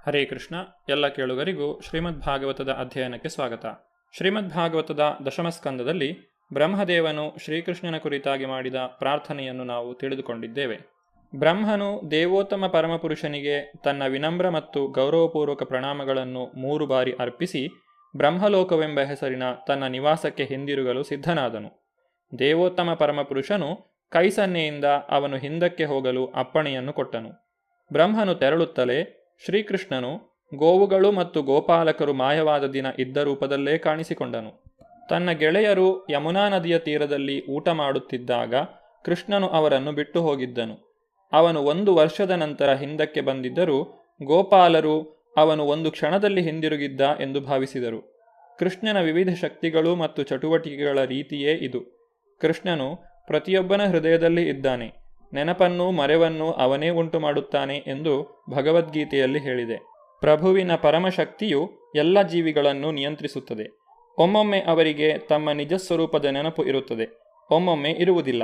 ಹರೇ ಕೃಷ್ಣ. ಎಲ್ಲ ಕೇಳುಗರಿಗೂ ಶ್ರೀಮದ್ ಭಾಗವತದ ಅಧ್ಯಯನಕ್ಕೆ ಸ್ವಾಗತ. ಶ್ರೀಮದ್ ಭಾಗವತದ ದಶಮಸ್ಕಂದದಲ್ಲಿ ಬ್ರಹ್ಮದೇವನು ಶ್ರೀಕೃಷ್ಣನ ಕುರಿತಾಗಿ ಮಾಡಿದ ಪ್ರಾರ್ಥನೆಯನ್ನು ನಾವು ತಿಳಿದುಕೊಂಡಿದ್ದೇವೆ. ಬ್ರಹ್ಮನು ದೇವೋತ್ತಮ ಪರಮಪುರುಷನಿಗೆ ತನ್ನ ವಿನಮ್ರ ಮತ್ತು ಗೌರವಪೂರ್ವಕ ಪ್ರಣಾಮಗಳನ್ನು 3 ಬಾರಿ ಅರ್ಪಿಸಿ ಬ್ರಹ್ಮಲೋಕವೆಂಬ ಹೆಸರಿನ ತನ್ನ ನಿವಾಸಕ್ಕೆ ಹಿಂದಿರುಗಲು ಸಿದ್ಧನಾದನು. ದೇವೋತ್ತಮ ಪರಮಪುರುಷನು ಕೈಸನ್ನೆಯಿಂದ ಅವನು ಹಿಂದಕ್ಕೆ ಹೋಗಲು ಅಪ್ಪಣೆಯನ್ನು ಕೊಟ್ಟನು. ಬ್ರಹ್ಮನು ತೆರಳುತ್ತಲೇ ಶ್ರೀಕೃಷ್ಣನು ಗೋವುಗಳು ಮತ್ತು ಗೋಪಾಲಕರು ಮಾಯವಾದ ದಿನ ಇದ್ದ ರೂಪದಲ್ಲೇ ಕಾಣಿಸಿಕೊಂಡನು. ತನ್ನ ಗೆಳೆಯರು ಯಮುನಾ ನದಿಯ ತೀರದಲ್ಲಿ ಊಟ ಮಾಡುತ್ತಿದ್ದಾಗ ಕೃಷ್ಣನು ಅವರನ್ನು ಬಿಟ್ಟು ಹೋಗಿದ್ದನು. ಅವನು 1 ವರ್ಷದ ನಂತರ ಹಿಂದಕ್ಕೆ ಬಂದಿದ್ದರೂ ಗೋಪಾಲರು ಅವನು 1 ಕ್ಷಣದಲ್ಲಿ ಹಿಂದಿರುಗಿದ್ದ ಎಂದು ಭಾವಿಸಿದರು. ಕೃಷ್ಣನ ವಿವಿಧ ಶಕ್ತಿಗಳು ಮತ್ತು ಚಟುವಟಿಕೆಗಳ ರೀತಿಯೇ ಇದು. ಕೃಷ್ಣನು ಪ್ರತಿಯೊಬ್ಬನ ಹೃದಯದಲ್ಲಿ ಇದ್ದಾನೆ, ನೆನಪನ್ನೂ ಮರೆವನ್ನೂ ಅವನೇ ಉಂಟು ಮಾಡುತ್ತಾನೆ ಎಂದು ಭಗವದ್ಗೀತೆಯಲ್ಲಿ ಹೇಳಿದೆ. ಪ್ರಭುವಿನ ಪರಮಶಕ್ತಿಯು ಎಲ್ಲ ಜೀವಿಗಳನ್ನು ನಿಯಂತ್ರಿಸುತ್ತದೆ. ಒಮ್ಮೊಮ್ಮೆ ಅವರಿಗೆ ತಮ್ಮ ನಿಜಸ್ವರೂಪದ ನೆನಪು ಇರುತ್ತದೆ, ಒಮ್ಮೊಮ್ಮೆ ಇರುವುದಿಲ್ಲ.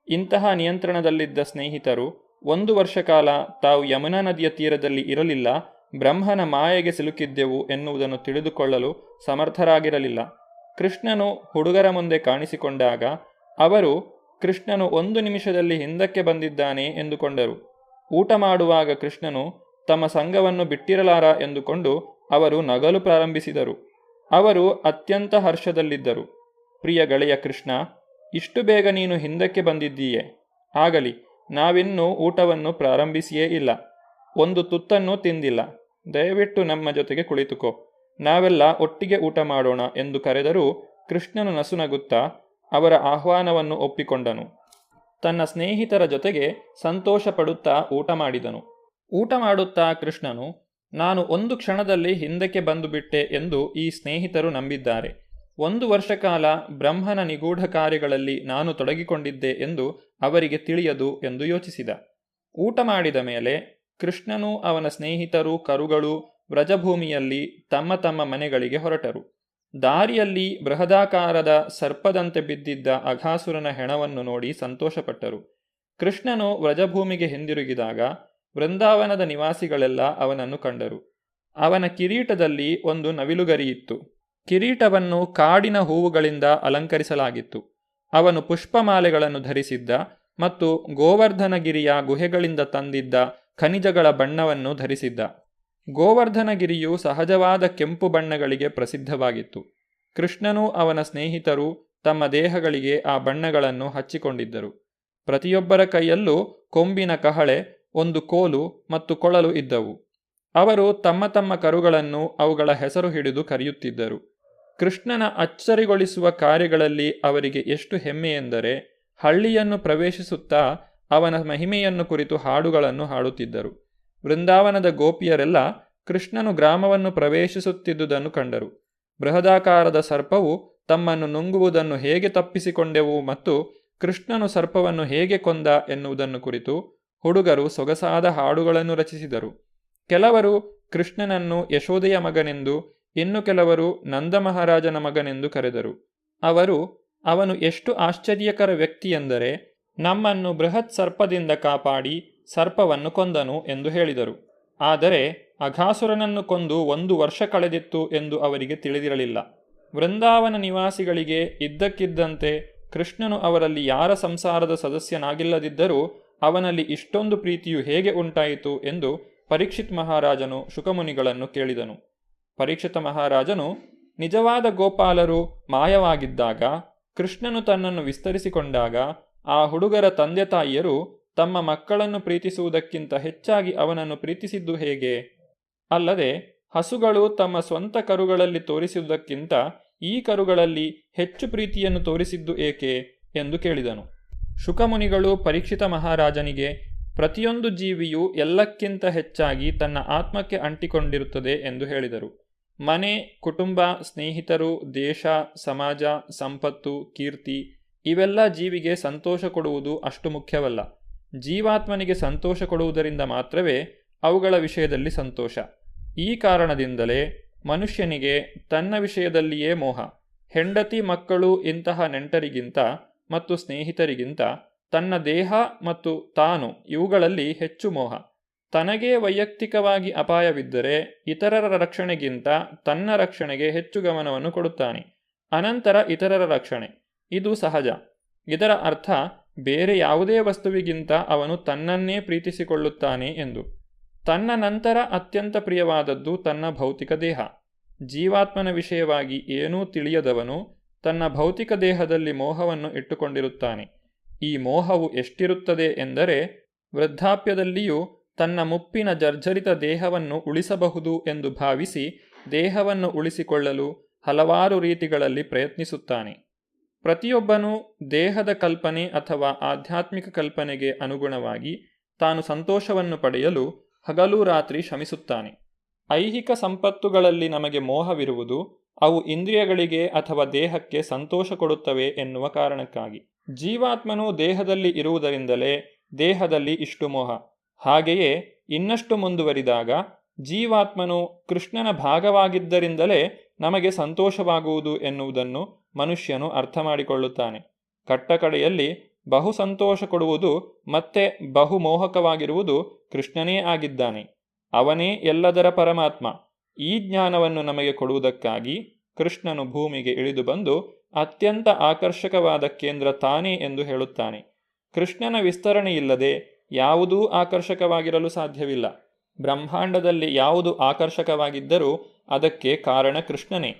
ಇಂತಹ ನಿಯಂತ್ರಣದಲ್ಲಿದ್ದ ಸ್ನೇಹಿತರು 1 ವರ್ಷ ಕಾಲ ತಾವು ಯಮುನಾ ನದಿಯ ತೀರದಲ್ಲಿ ಇರಲಿಲ್ಲ, ಬ್ರಹ್ಮನ ಮಾಯೆಗೆ ಸಿಲುಕಿದ್ದೆವು ಎನ್ನುವುದನ್ನು ತಿಳಿದುಕೊಳ್ಳಲು ಸಮರ್ಥರಾಗಿರಲಿಲ್ಲ. ಕೃಷ್ಣನು ಹುಡುಗರ ಮುಂದೆ ಕಾಣಿಸಿಕೊಂಡಾಗ ಅವರು ಕೃಷ್ಣನು 1 ನಿಮಿಷದಲ್ಲಿ ಹಿಂದಕ್ಕೆ ಬಂದಿದ್ದಾನೆ ಎಂದುಕೊಂಡರು. ಊಟ ಮಾಡುವಾಗ ಕೃಷ್ಣನು ತಮ್ಮ ಸಂಘವನ್ನು ಬಿಟ್ಟಿರಲಾರ ಎಂದುಕೊಂಡು ಅವರು ನಗಲು ಪ್ರಾರಂಭಿಸಿದರು. ಅವರು ಅತ್ಯಂತ ಹರ್ಷದಲ್ಲಿದ್ದರು. ಪ್ರಿಯ ಗೆಳೆಯ ಕೃಷ್ಣ, ಇಷ್ಟು ಬೇಗ ನೀನು ಹಿಂದಕ್ಕೆ ಬಂದಿದ್ದೀಯೆ. ಆಗಲಿ, ನಾವಿನ್ನೂ ಊಟವನ್ನು ಪ್ರಾರಂಭಿಸಿಯೇ ಇಲ್ಲ, 1 ತುತ್ತನ್ನೂ ತಿಂದಿಲ್ಲ. ದಯವಿಟ್ಟು ನಮ್ಮ ಜೊತೆಗೆ ಕುಳಿತುಕೋ, ನಾವೆಲ್ಲ ಒಟ್ಟಿಗೆ ಊಟ ಮಾಡೋಣ ಎಂದು ಕರೆದರೂ ಕೃಷ್ಣನು ನಸುನಗುತ್ತಾ ಅವರ ಆಹ್ವಾನವನ್ನು ಒಪ್ಪಿಕೊಂಡನು. ತನ್ನ ಸ್ನೇಹಿತರ ಜೊತೆಗೆ ಸಂತೋಷ ಪಡುತ್ತಾ ಊಟ ಮಾಡಿದನು. ಊಟ ಮಾಡುತ್ತಾ ಕೃಷ್ಣನು, ನಾನು 1 ಕ್ಷಣದಲ್ಲಿ ಹಿಂದಕ್ಕೆ ಬಂದುಬಿಟ್ಟೆ ಎಂದು ಈ ಸ್ನೇಹಿತರು ನಂಬಿದ್ದಾರೆ. 1 ವರ್ಷ ಕಾಲ ಬ್ರಹ್ಮನ ನಿಗೂಢ ಕಾರ್ಯಗಳಲ್ಲಿ ನಾನು ತೊಡಗಿಕೊಂಡಿದ್ದೆ ಎಂದು ಅವರಿಗೆ ತಿಳಿಯದು ಎಂದು ಯೋಚಿಸಿದ. ಊಟ ಮಾಡಿದ ಮೇಲೆ ಕೃಷ್ಣನು ಅವನ ಸ್ನೇಹಿತರು ಕರುಗಳು ವ್ರಜಭೂಮಿಯಲ್ಲಿ ತಮ್ಮ ತಮ್ಮ ಮನೆಗಳಿಗೆ ಹೊರಟರು. ದಾರಿಯಲ್ಲಿ ಬೃಹದಾಕಾರದ ಸರ್ಪದಂತೆ ಬಿದ್ದಿದ್ದ ಅಘಾಸುರನ ಹೆಣವನ್ನು ನೋಡಿ ಸಂತೋಷಪಟ್ಟರು. ಕೃಷ್ಣನು ವ್ರಜಭೂಮಿಗೆ ಹಿಂದಿರುಗಿದಾಗ ವೃಂದಾವನದ ನಿವಾಸಿಗಳೆಲ್ಲ ಅವನನ್ನು ಕಂಡರು. ಅವನ ಕಿರೀಟದಲ್ಲಿ ಒಂದು ನವಿಲುಗರಿಯಿತ್ತು. ಕಿರೀಟವನ್ನು ಕಾಡಿನ ಹೂವುಗಳಿಂದ ಅಲಂಕರಿಸಲಾಗಿತ್ತು. ಅವನು ಪುಷ್ಪಮಾಲೆಗಳನ್ನು ಧರಿಸಿದ್ದ ಮತ್ತು ಗೋವರ್ಧನಗಿರಿಯ ಗುಹೆಗಳಿಂದ ತಂದಿದ್ದ ಖನಿಜಗಳ ಬಣ್ಣವನ್ನು ಧರಿಸಿದ್ದ. ಗೋವರ್ಧನಗಿರಿಯು ಸಹಜವಾದ ಕೆಂಪು ಬಣ್ಣಗಳಿಗೆ ಪ್ರಸಿದ್ಧವಾಗಿತ್ತು. ಕೃಷ್ಣನೂ ಅವನ ಸ್ನೇಹಿತರು ತಮ್ಮ ದೇಹಗಳಿಗೆ ಆ ಬಣ್ಣಗಳನ್ನು ಹಚ್ಚಿಕೊಂಡಿದ್ದರು. ಪ್ರತಿಯೊಬ್ಬರ ಕೈಯಲ್ಲೂ ಕೊಂಬಿನ ಕಹಳೆ, ಒಂದು ಕೋಲು ಮತ್ತು ಕೊಳಲು ಇದ್ದವು. ಅವರು ತಮ್ಮ ತಮ್ಮ ಕರುಗಳನ್ನು ಅವುಗಳ ಹೆಸರು ಹಿಡಿದು ಕರೆಯುತ್ತಿದ್ದರು. ಕೃಷ್ಣನ ಅಚ್ಚರಿಗೊಳಿಸುವ ಕಾರ್ಯಗಳಲ್ಲಿ ಅವರಿಗೆ ಎಷ್ಟು ಹೆಮ್ಮೆಯೆಂದರೆ ಹಳ್ಳಿಯನ್ನು ಪ್ರವೇಶಿಸುತ್ತಾ ಅವನ ಮಹಿಮೆಯನ್ನು ಕುರಿತು ಹಾಡುಗಳನ್ನು ಹಾಡುತ್ತಿದ್ದರು. ವೃಂದಾವನದ ಗೋಪಿಯರೆಲ್ಲ ಕೃಷ್ಣನು ಗ್ರಾಮವನ್ನು ಪ್ರವೇಶಿಸುತ್ತಿದ್ದುದನ್ನು ಕಂಡರು. ಬೃಹದಾಕಾರದ ಸರ್ಪವು ತಮ್ಮನ್ನು ನುಂಗುವುದನ್ನು ಹೇಗೆ ತಪ್ಪಿಸಿಕೊಂಡೆವು ಮತ್ತು ಕೃಷ್ಣನು ಸರ್ಪವನ್ನು ಹೇಗೆ ಕೊಂದ ಎನ್ನುವುದನ್ನು ಕುರಿತು ಹುಡುಗರು ಸೊಗಸಾದ ಹಾಡುಗಳನ್ನು ರಚಿಸಿದರು. ಕೆಲವರು ಕೃಷ್ಣನನ್ನು ಯಶೋದೆಯ ಮಗನೆಂದು, ಇನ್ನು ಕೆಲವರು ನಂದ ಮಹಾರಾಜನ ಮಗನೆಂದು ಕರೆದರು. ಅವರು, ಅವನು ಎಷ್ಟು ಆಶ್ಚರ್ಯಕರ ವ್ಯಕ್ತಿಯೆಂದರೆ ನಮ್ಮನ್ನು ಬೃಹತ್ ಸರ್ಪದಿಂದ ಕಾಪಾಡಿ ಸರ್ಪವನ್ನು ಕೊಂದನು ಎಂದು ಹೇಳಿದರು. ಆದರೆ ಅಘಾಸುರನನ್ನು ಕೊಂದು 1 ವರ್ಷ ಕಳೆದಿತ್ತು ಎಂದು ಅವರಿಗೆ ತಿಳಿದಿರಲಿಲ್ಲ. ವೃಂದಾವನ ನಿವಾಸಿಗಳಿಗೆ ಇದ್ದಕ್ಕಿದ್ದಂತೆ ಕೃಷ್ಣನು ಅವರಲ್ಲಿ ಯಾರ ಸಂಸಾರದ ಸದಸ್ಯನಾಗಿಲ್ಲದಿದ್ದರೂ ಅವನಲ್ಲಿ ಇಷ್ಟೊಂದು ಪ್ರೀತಿಯು ಹೇಗೆ ಉಂಟಾಯಿತು ಎಂದು ಪರೀಕ್ಷಿತ್ ಮಹಾರಾಜನು ಶುಕಮುನಿಗಳನ್ನು ಕೇಳಿದನು. ಪರೀಕ್ಷಿತ ಮಹಾರಾಜನು, ನಿಜವಾದ ಗೋಪಾಲರು ಮಾಯವಾಗಿದ್ದಾಗ, ಕೃಷ್ಣನು ತನ್ನನ್ನು ವಿಸ್ತರಿಸಿಕೊಂಡಾಗ ಆ ಹುಡುಗರ ತಂದೆ ತಾಯಿಯರು ತಮ್ಮ ಮಕ್ಕಳನ್ನು ಪ್ರೀತಿಸುವುದಕ್ಕಿಂತ ಹೆಚ್ಚಾಗಿ ಅವನನ್ನು ಪ್ರೀತಿಸಿದ್ದು ಹೇಗೆ? ಅಲ್ಲದೆ ಹಸುಗಳು ತಮ್ಮ ಸ್ವಂತ ಕರುಗಳಲ್ಲಿ ತೋರಿಸುವುದಕ್ಕಿಂತ ಈ ಕರುಗಳಲ್ಲಿ ಹೆಚ್ಚು ಪ್ರೀತಿಯನ್ನು ತೋರಿಸಿದ್ದು ಏಕೆ ಎಂದು ಕೇಳಿದನು. ಶುಕಮುನಿಗಳು ಪರೀಕ್ಷಿತ ಮಹಾರಾಜನಿಗೆ, ಪ್ರತಿಯೊಂದು ಜೀವಿಯು ಎಲ್ಲಕ್ಕಿಂತ ಹೆಚ್ಚಾಗಿ ತನ್ನ ಆತ್ಮಕ್ಕೆ ಅಂಟಿಕೊಂಡಿರುತ್ತದೆ ಎಂದು ಹೇಳಿದರು. ಮನೆ, ಕುಟುಂಬ, ಸ್ನೇಹಿತರು, ದೇಶ, ಸಮಾಜ, ಸಂಪತ್ತು, ಕೀರ್ತಿ ಇವೆಲ್ಲ ಜೀವಿಗೆ ಸಂತೋಷ ಕೊಡುವುದು ಅಷ್ಟು ಮುಖ್ಯವಲ್ಲ. ಜೀವಾತ್ಮನಿಗೆ ಸಂತೋಷ ಕೊಡುವುದರಿಂದ ಮಾತ್ರವೇ ಅವುಗಳ ವಿಷಯದಲ್ಲಿ ಸಂತೋಷ. ಈ ಕಾರಣದಿಂದಲೇ ಮನುಷ್ಯನಿಗೆ ತನ್ನ ವಿಷಯದಲ್ಲಿಯೇ ಮೋಹ. ಹೆಂಡತಿ, ಮಕ್ಕಳು ಇಂತಹ ನೆಂಟರಿಗಿಂತ ಮತ್ತು ಸ್ನೇಹಿತರಿಗಿಂತ ತನ್ನ ದೇಹ ಮತ್ತು ತಾನು ಇವುಗಳಲ್ಲಿ ಹೆಚ್ಚು ಮೋಹ. ತನಗೇ ವೈಯಕ್ತಿಕವಾಗಿ ಅಪಾಯವಿದ್ದರೆ ಇತರರ ರಕ್ಷಣೆಗಿಂತ ತನ್ನ ರಕ್ಷಣೆಗೆ ಹೆಚ್ಚು ಗಮನವನ್ನು ಕೊಡುತ್ತಾನೆ. ಅನಂತರ ಇತರರ ರಕ್ಷಣೆ. ಇದು ಸಹಜ. ಇದರ ಅರ್ಥ ಬೇರೆ ಯಾವುದೇ ವಸ್ತುವಿಗಿಂತ ಅವನು ತನ್ನನ್ನೇ ಪ್ರೀತಿಸಿಕೊಳ್ಳುತ್ತಾನೆ ಎಂದು. ತನ್ನ ನಂತರ ಅತ್ಯಂತ ಪ್ರಿಯವಾದದ್ದು ತನ್ನ ಭೌತಿಕ ದೇಹ. ಜೀವಾತ್ಮನ ವಿಷಯವಾಗಿ ಏನೂ ತಿಳಿಯದವನು ತನ್ನ ಭೌತಿಕ ದೇಹದಲ್ಲಿ ಮೋಹವನ್ನು ಇಟ್ಟುಕೊಂಡಿರುತ್ತಾನೆ. ಈ ಮೋಹವು ಎಷ್ಟಿರುತ್ತದೆ ಎಂದರೆ, ವೃದ್ಧಾಪ್ಯದಲ್ಲಿಯೂ ತನ್ನ ಮುಪ್ಪಿನ ಜರ್ಜರಿತ ದೇಹವನ್ನು ಉಳಿಸಬಹುದು ಎಂದು ಭಾವಿಸಿ ದೇಹವನ್ನು ಉಳಿಸಿಕೊಳ್ಳಲು ಹಲವಾರು ರೀತಿಗಳಲ್ಲಿ ಪ್ರಯತ್ನಿಸುತ್ತಾನೆ. ಪ್ರತಿಯೊಬ್ಬನೂ ದೇಹದ ಕಲ್ಪನೆ ಅಥವಾ ಆಧ್ಯಾತ್ಮಿಕ ಕಲ್ಪನೆಗೆ ಅನುಗುಣವಾಗಿ ತಾನು ಸಂತೋಷವನ್ನು ಪಡೆಯಲು ಹಗಲು ರಾತ್ರಿ ಶ್ರಮಿಸುತ್ತಾನೆ. ಐಹಿಕ ಸಂಪತ್ತುಗಳಲ್ಲಿ ನಮಗೆ ಮೋಹವಿರುವುದು ಅವು ಇಂದ್ರಿಯಗಳಿಗೆ ಅಥವಾ ದೇಹಕ್ಕೆ ಸಂತೋಷ ಕೊಡುತ್ತವೆ ಎನ್ನುವ ಕಾರಣಕ್ಕಾಗಿ. ಜೀವಾತ್ಮನು ದೇಹದಲ್ಲಿ ಇರುವುದರಿಂದಲೇ ದೇಹದಲ್ಲಿ ಇಷ್ಟು ಮೋಹ. ಹಾಗೆಯೇ ಇನ್ನಷ್ಟು ಮುಂದುವರಿದಾಗ ಜೀವಾತ್ಮನು ಕೃಷ್ಣನ ಭಾಗವಾಗಿದ್ದರಿಂದಲೇ ನಮಗೆ ಸಂತೋಷವಾಗುವುದು ಎನ್ನುವುದನ್ನು ಮನುಷ್ಯನು ಅರ್ಥ ಮಾಡಿಕೊಳ್ಳುತ್ತಾನೆ. ಕಟ್ಟಕಡೆಯಲ್ಲಿ ಬಹು ಸಂತೋಷ ಕೊಡುವುದು ಮತ್ತೆ ಬಹು ಮೋಹಕವಾಗಿರುವುದು ಕೃಷ್ಣನೇ ಆಗಿದ್ದಾನೆ. ಅವನೇ ಎಲ್ಲದರ ಪರಮಾತ್ಮ. ಈ ಜ್ಞಾನವನ್ನು ನಮಗೆ ಕೊಡುವುದಕ್ಕಾಗಿ ಕೃಷ್ಣನು ಭೂಮಿಗೆ ಇಳಿದು ಬಂದು ಅತ್ಯಂತ ಆಕರ್ಷಕವಾದ ಕೇಂದ್ರ ತಾನೇ ಎಂದು ಹೇಳುತ್ತಾನೆ. ಕೃಷ್ಣನ ವಿಸ್ತರಣೆಯಿಲ್ಲದೆ ಯಾವುದೂ ಆಕರ್ಷಕವಾಗಿರಲು ಸಾಧ್ಯವಿಲ್ಲ. ಬ್ರಹ್ಮಾಂಡದಲ್ಲಿ ಯಾವುದು ಆಕರ್ಷಕವಾಗಿದ್ದರೂ ಅದಕ್ಕೆ ಕಾರಣ ಕೃಷ್ಣನೇ.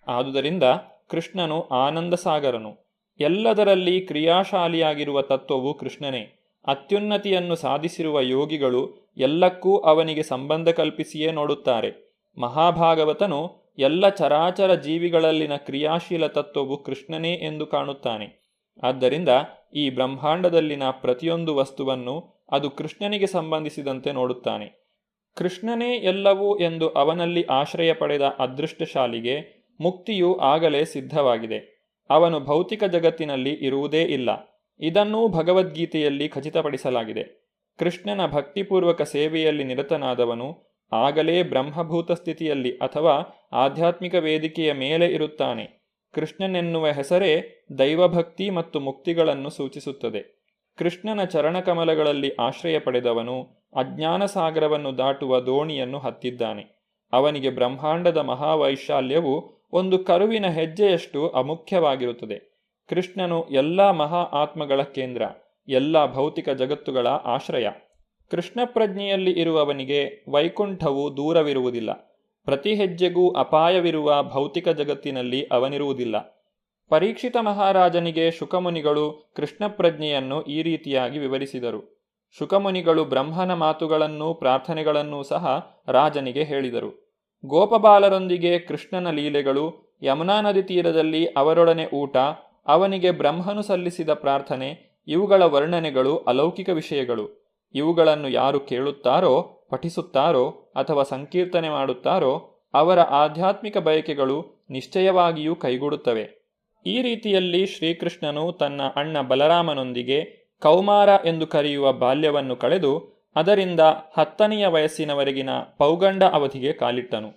ಆದುದರಿಂದ ಕೃಷ್ಣನು ಆನಂದ ಸಾಗರನು. ಎಲ್ಲದರಲ್ಲಿ ಕ್ರಿಯಾಶಾಲಿಯಾಗಿರುವ ತತ್ವವು ಕೃಷ್ಣನೇ. ಅತ್ಯುನ್ನತಿಯನ್ನು ಸಾಧಿಸಿರುವ ಯೋಗಿಗಳು ಎಲ್ಲಕ್ಕೂ ಅವನಿಗೆ ಸಂಬಂಧ ಕಲ್ಪಿಸಿಯೇ ನೋಡುತ್ತಾರೆ. ಮಹಾಭಾಗವತನು ಎಲ್ಲ ಚರಾಚರ ಜೀವಿಗಳಲ್ಲಿನ ಕ್ರಿಯಾಶೀಲ ತತ್ವವು ಕೃಷ್ಣನೇ ಎಂದು ಕಾಣುತ್ತಾನೆ. ಆದ್ದರಿಂದ ಈ ಬ್ರಹ್ಮಾಂಡದಲ್ಲಿನ ಪ್ರತಿಯೊಂದು ವಸ್ತುವನ್ನು ಅದು ಕೃಷ್ಣನಿಗೆ ಸಂಬಂಧಿಸಿದಂತೆ ನೋಡುತ್ತಾನೆ. ಕೃಷ್ಣನೇ ಎಲ್ಲವೂ ಎಂದು ಅವನಲ್ಲಿ ಆಶ್ರಯ ಪಡೆದ ಅದೃಷ್ಟಶಾಲಿಗೆ ಮುಕ್ತಿಯು ಆಗಲೇ ಸಿದ್ಧವಾಗಿದೆ. ಅವನು ಭೌತಿಕ ಜಗತ್ತಿನಲ್ಲಿ ಇರುವುದೇ ಇಲ್ಲ. ಇದನ್ನೂ ಭಗವದ್ಗೀತೆಯಲ್ಲಿ ಖಚಿತಪಡಿಸಲಾಗಿದೆ. ಕೃಷ್ಣನ ಭಕ್ತಿಪೂರ್ವಕ ಸೇವೆಯಲ್ಲಿ ನಿರತನಾದವನು ಆಗಲೇ ಬ್ರಹ್ಮಭೂತ ಸ್ಥಿತಿಯಲ್ಲಿ ಅಥವಾ ಆಧ್ಯಾತ್ಮಿಕ ವೇದಿಕೆಯ ಮೇಲೆ ಇರುತ್ತಾನೆ. ಕೃಷ್ಣನೆನ್ನುವ ಹೆಸರೇ ದೈವಭಕ್ತಿ ಮತ್ತು ಮುಕ್ತಿಗಳನ್ನು ಸೂಚಿಸುತ್ತದೆ. ಕೃಷ್ಣನ ಚರಣಕಮಲಗಳಲ್ಲಿ ಆಶ್ರಯ ಪಡೆದವನು ಅಜ್ಞಾನ ಸಾಗರವನ್ನು ದಾಟುವ ದೋಣಿಯನ್ನು ಹತ್ತಿದ್ದಾನೆ. ಅವನಿಗೆ ಬ್ರಹ್ಮಾಂಡದ ಮಹಾವೈಶಾಲ್ಯವು ಒಂದು ಕರುವಿನ ಹೆಜ್ಜೆಯಷ್ಟು ಅಮುಖ್ಯವಾಗಿರುತ್ತದೆ. ಕೃಷ್ಣನು ಎಲ್ಲ ಮಹಾ ಆತ್ಮಗಳ ಕೇಂದ್ರ, ಎಲ್ಲ ಭೌತಿಕ ಜಗತ್ತುಗಳ ಆಶ್ರಯ. ಕೃಷ್ಣ ಪ್ರಜ್ಞೆಯಲ್ಲಿ ಇರುವವನಿಗೆ ವೈಕುಂಠವು ದೂರವಿರುವುದಿಲ್ಲ. ಪ್ರತಿ ಹೆಜ್ಜೆಗೂ ಅಪಾಯವಿರುವ ಭೌತಿಕ ಜಗತ್ತಿನಲ್ಲಿ ಅವನಿರುವುದಿಲ್ಲ. ಪರೀಕ್ಷಿತ ಮಹಾರಾಜನಿಗೆ ಶುಕಮುನಿಗಳು ಕೃಷ್ಣ ಪ್ರಜ್ಞೆಯನ್ನು ಈ ರೀತಿಯಾಗಿ ವಿವರಿಸಿದರು. ಶುಕಮುನಿಗಳು ಬ್ರಹ್ಮನ ಮಾತುಗಳನ್ನೂ ಪ್ರಾರ್ಥನೆಗಳನ್ನೂ ಸಹ ರಾಜನಿಗೆ ಹೇಳಿದರು. ಗೋಪಬಾಲರೊಂದಿಗೆ ಕೃಷ್ಣನ ಲೀಲೆಗಳು, ಯಮುನಾ ನದಿ ತೀರದಲ್ಲಿ ಅವರೊಡನೆ ಊಟ, ಅವನಿಗೆ ಬ್ರಹ್ಮನು ಸಲ್ಲಿಸಿದ ಪ್ರಾರ್ಥನೆ, ಇವುಗಳ ವರ್ಣನೆಗಳು ಅಲೌಕಿಕ ವಿಷಯಗಳು. ಇವುಗಳನ್ನು ಯಾರು ಕೇಳುತ್ತಾರೋ, ಪಠಿಸುತ್ತಾರೋ ಅಥವಾ ಸಂಕೀರ್ತನೆ ಮಾಡುತ್ತಾರೋ ಅವರ ಆಧ್ಯಾತ್ಮಿಕ ಬಯಕೆಗಳು ನಿಶ್ಚಯವಾಗಿಯೂ ಕೈಗೂಡುತ್ತವೆ. ಈ ರೀತಿಯಲ್ಲಿ ಶ್ರೀಕೃಷ್ಣನು ತನ್ನ ಅಣ್ಣ ಬಲರಾಮನೊಂದಿಗೆ ಕೌಮಾರ ಎಂದು ಕರೆಯುವ ಬಾಲ್ಯವನ್ನು ಕಳೆದು ಅದರಿಂದ 10ನೆಯ ವಯಸ್ಸಿನವರೆಗಿನ ಪೌಗಂಡ ಅವಧಿಗೆ ಕಾಲಿಟ್ಟನು.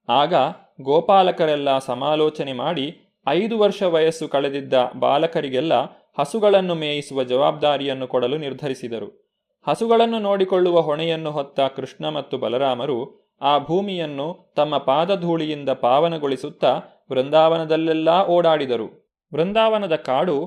ಆಗ ಗೋಪಾಲಕರೆಲ್ಲ ಸಮಾಲೋಚನೆ ಮಾಡಿ 5 ವರ್ಷ ವಯಸ್ಸು ಕಳೆದಿದ್ದ ಬಾಲಕರಿಗೆಲ್ಲ ಹಸುಗಳನ್ನು ಮೇಯಿಸುವ ಜವಾಬ್ದಾರಿಯನ್ನು ಕೊಡಲು ನಿರ್ಧರಿಸಿದರು. ಹಸುಗಳನ್ನು ನೋಡಿಕೊಳ್ಳುವ ಹೊಣೆಯನ್ನು ಹೊತ್ತ ಕೃಷ್ಣ ಮತ್ತು ಬಲರಾಮರು ಆ ಭೂಮಿಯನ್ನು ತಮ್ಮ ಪಾದಧೂಳಿಯಿಂದ ಪಾವನಗೊಳಿಸುತ್ತಾ ವೃಂದಾವನದಲ್ಲೆಲ್ಲ ಓಡಾಡಿದರು. ವೃಂದಾವನದ ಕಾಡು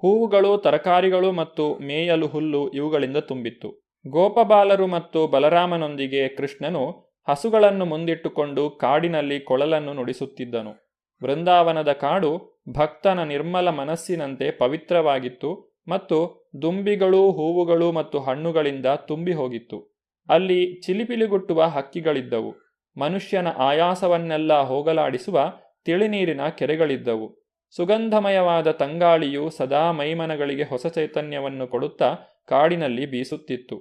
ಹೂವುಗಳು, ತರಕಾರಿಗಳು ಮತ್ತು ಮೇಯಲು ಹುಲ್ಲು ಇವುಗಳಿಂದ ತುಂಬಿತ್ತು. ಗೋಪಬಾಲರು ಮತ್ತು ಬಲರಾಮನೊಂದಿಗೆ ಕೃಷ್ಣನು ಹಸುಗಳನ್ನು ಮುಂದಿಟ್ಟುಕೊಂಡು ಕಾಡಿನಲ್ಲಿ ಕೊಳಲನ್ನು ನುಡಿಸುತ್ತಿದ್ದನು. ವೃಂದಾವನದ ಕಾಡು ಭಕ್ತನ ನಿರ್ಮಲ ಮನಸ್ಸಿನಂತೆ ಪವಿತ್ರವಾಗಿತ್ತು ಮತ್ತು ದುಂಬಿಗಳು, ಹೂವುಗಳು ಮತ್ತು ಹಣ್ಣುಗಳಿಂದ ತುಂಬಿ ಹೋಗಿತ್ತು. ಅಲ್ಲಿ ಚಿಲಿಪಿಲಿಗುಟ್ಟುವ ಹಕ್ಕಿಗಳಿದ್ದವು. ಮನುಷ್ಯನ ಆಯಾಸವನ್ನೆಲ್ಲ ಹೋಗಲಾಡಿಸುವ ತಿಳಿನೀರಿನ ಕೆರೆಗಳಿದ್ದವು. ಸುಗಂಧಮಯವಾದ ತಂಗಾಳಿಯು ಸದಾ ಮೈಮನಗಳಿಗೆ ಹೊಸ ಚೈತನ್ಯವನ್ನು ಕೊಡುತ್ತಾ ಕಾಡಿನಲ್ಲಿ ಬೀಸುತ್ತಿತ್ತು.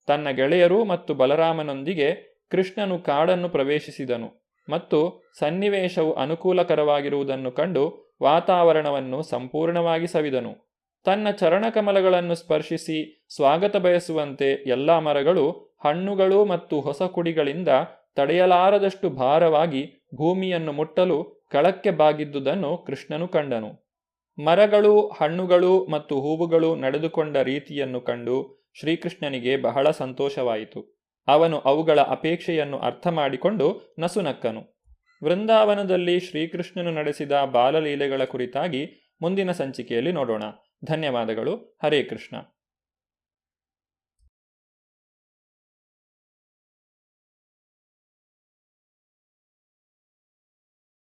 ತನ್ನ ಗೆಳೆಯರು ಮತ್ತು ಬಲರಾಮನೊಂದಿಗೆ ಕೃಷ್ಣನು ಕಾಡನ್ನು ಪ್ರವೇಶಿಸಿದನು ಮತ್ತು ಸನ್ನಿವೇಶವು ಅನುಕೂಲಕರವಾಗಿರುವುದನ್ನು ಕಂಡು ವಾತಾವರಣವನ್ನು ಸಂಪೂರ್ಣವಾಗಿ ಸವಿದನು. ತನ್ನ ಚರಣಕಮಲಗಳನ್ನು ಸ್ಪರ್ಶಿಸಿ ಸ್ವಾಗತ ಬಯಸುವಂತೆ ಎಲ್ಲ ಮರಗಳು, ಹಣ್ಣುಗಳು ಮತ್ತು ಹೊಸ ಕುಡಿಗಳಿಂದ ತಡೆಯಲಾರದಷ್ಟು ಭಾರವಾಗಿ ಭೂಮಿಯನ್ನು ಮುಟ್ಟಲು ಕೆಳಕ್ಕೆ ಬಾಗಿದ್ದುದನ್ನು ಕೃಷ್ಣನು ಕಂಡನು. ಮರಗಳು, ಹಣ್ಣುಗಳು ಮತ್ತು ಹೂವುಗಳು ನಡೆದುಕೊಂಡ ರೀತಿಯನ್ನು ಕಂಡು ಶ್ರೀಕೃಷ್ಣನಿಗೆ ಬಹಳ ಸಂತೋಷವಾಯಿತು. ಅವನು ಅವುಗಳ ಅಪೇಕ್ಷೆಯನ್ನು ಅರ್ಥ ಮಾಡಿಕೊಂಡು ನಸುನಕ್ಕನು. ವೃಂದಾವನದಲ್ಲಿ ಶ್ರೀಕೃಷ್ಣನು ನಡೆಸಿದ ಬಾಲಲೀಲೆಗಳ ಕುರಿತಾಗಿ ಮುಂದಿನ ಸಂಚಿಕೆಯಲ್ಲಿ ನೋಡೋಣ. ಧನ್ಯವಾದಗಳು. ಹರೇ ಕೃಷ್ಣ.